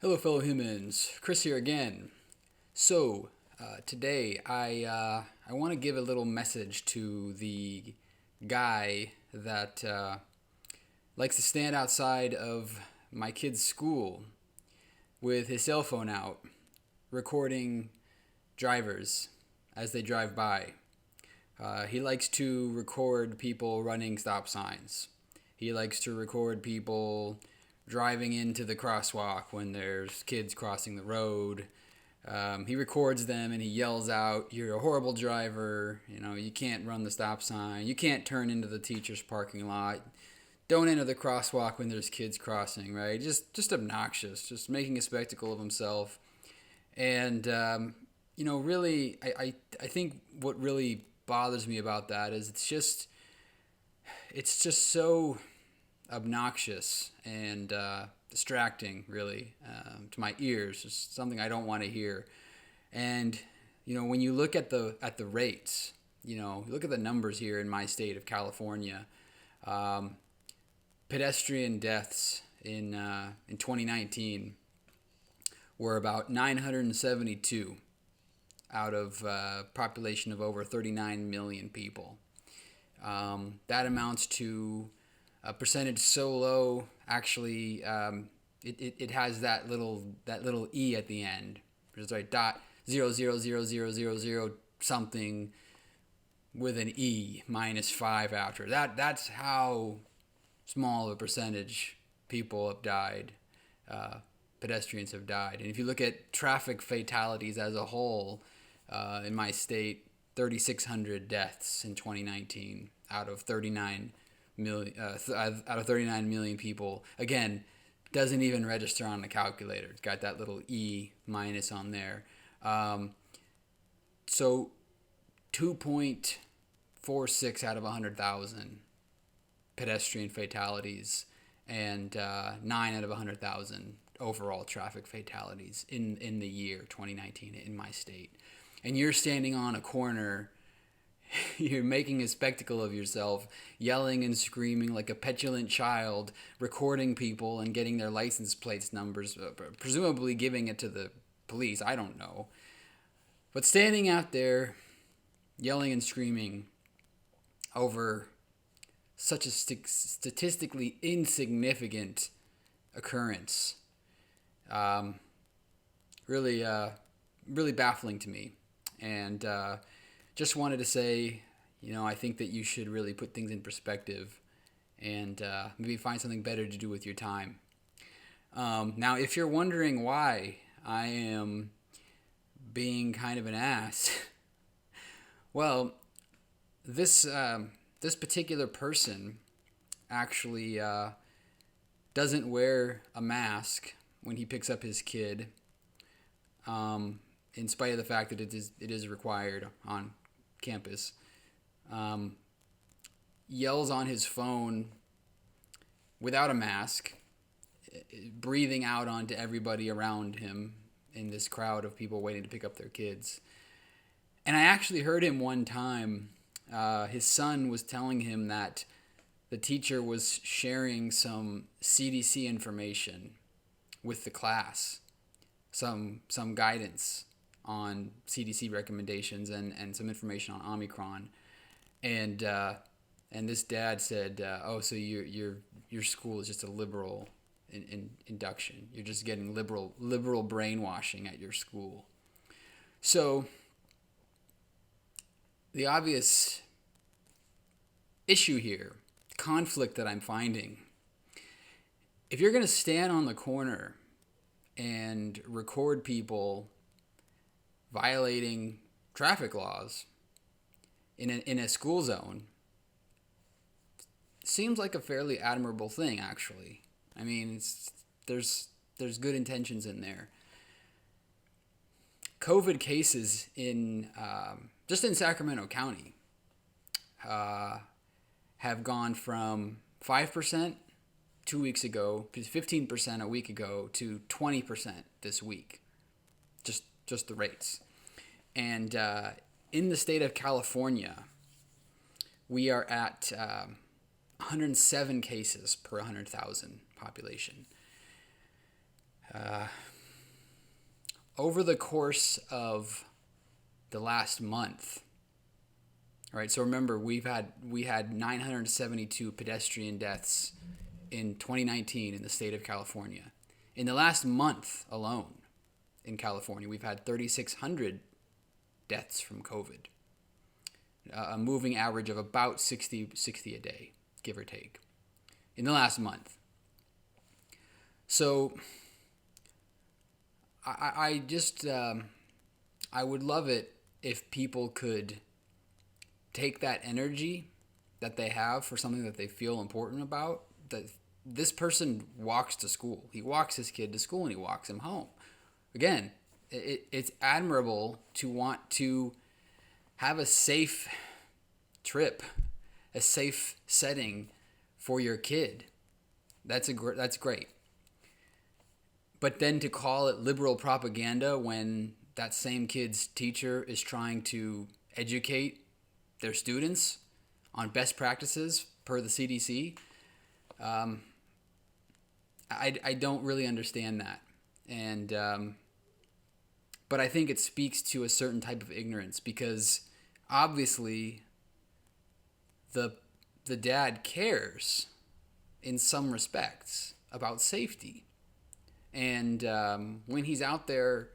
Hello, fellow humans. Chris here again. Today I want to give a little message to the guy that likes to stand outside of my kid's school with his cell phone out, recording drivers as they drive by. He likes to record people running stop signs. He likes to record people driving into the crosswalk when there's kids crossing the road. He records them and he yells out, "You're a horrible driver. You can't run the stop sign. You can't turn into the teacher's parking lot. Don't enter the crosswalk when there's kids crossing," right? Just obnoxious, just making a spectacle of himself. And, really, I think what really bothers me about that is it's just so obnoxious and distracting, really, to my ears. Just something I don't want to hear. And when you look at the rates, look at the numbers here in my state of California. Pedestrian deaths in 2019 were about 972 out of a population of over 39 million people. That amounts to a percentage so low. Actually, it has that little e at the end. It's like dot 0.00000 something with an e minus 5 after. That's how small of a percentage people have died. Pedestrians have died. And if you look at traffic fatalities as a whole, in my state, 3,600 deaths in 2019 out of 39 million people. Again, doesn't even register on the calculator. It's got that little e minus on there. So 2.46 out of 100,000 pedestrian fatalities, and 9 out of 100,000 overall traffic fatalities in the year 2019 in my state. And you're standing on a corner, you're making a spectacle of yourself, yelling and screaming like a petulant child, recording people and getting their license plates numbers, presumably giving it to the police. I don't know. But standing out there, yelling and screaming over such a statistically insignificant occurrence, really baffling to me. And just wanted to say, I think that you should really put things in perspective and maybe find something better to do with your time. Now, if you're wondering why I am being kind of an ass, well, this particular person actually doesn't wear a mask when he picks up his kid, in spite of the fact that it is required on campus. Yells on his phone without a mask, breathing out onto everybody around him in this crowd of people waiting to pick up their kids. And I actually heard him one time. His son was telling him that the teacher was sharing some CDC information with the class, some guidance on CDC recommendations and some information on Omicron, and this dad said, "Oh, so your school is just a liberal induction. You're just getting liberal brainwashing at your school." So the obvious issue here, conflict that I'm finding, if you're going to stand on the corner and record people violating traffic laws in a school zone, seems like a fairly admirable thing, actually. I mean, there's good intentions in there. COVID cases in just in Sacramento County have gone from 5% 2 weeks ago, 15% a week ago, to 20% this week. Just the rates. And in the state of California, we are at 107 cases per 100,000 population. over the course of the last month, all right, so remember we had 972 pedestrian deaths in 2019 in the state of California. In the last month alone in California, we've had 3,600 deaths from COVID, a moving average of about 60 a day, give or take, in the last month. So I just, I would love it if people could take that energy that they have for something that they feel important about. That this person walks to school. He walks his kid to school and he walks him home. Again, it's admirable to want to have a safe trip, a safe setting for your kid. That's great. But then to call it liberal propaganda when that same kid's teacher is trying to educate their students on best practices per the CDC, I don't really understand that. And but I think it speaks to a certain type of ignorance, because obviously the dad cares in some respects about safety. And when he's out there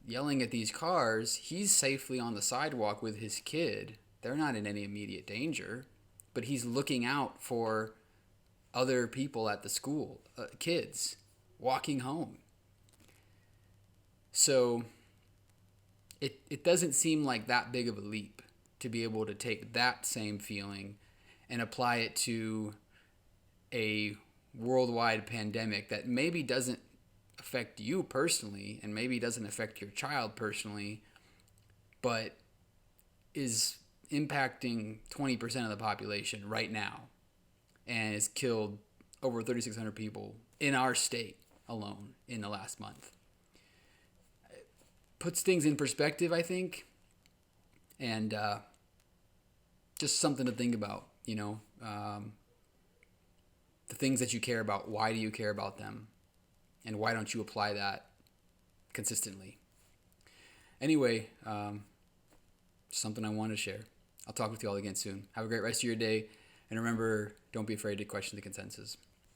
yelling at these cars, he's safely on the sidewalk with his kid. They're not in any immediate danger, but he's looking out for other people at the school, kids walking home. So it doesn't seem like that big of a leap to be able to take that same feeling and apply it to a worldwide pandemic that maybe doesn't affect you personally and maybe doesn't affect your child personally, but is impacting 20% of the population right now and has killed over 3,600 people in our state alone in the last month. It puts things in perspective, I think, and just something to think about, the things that you care about. Why do you care about them? And why don't you apply that consistently? Anyway, something I want to share. I'll talk with you all again soon. Have a great rest of your day. And remember, don't be afraid to question the consensus.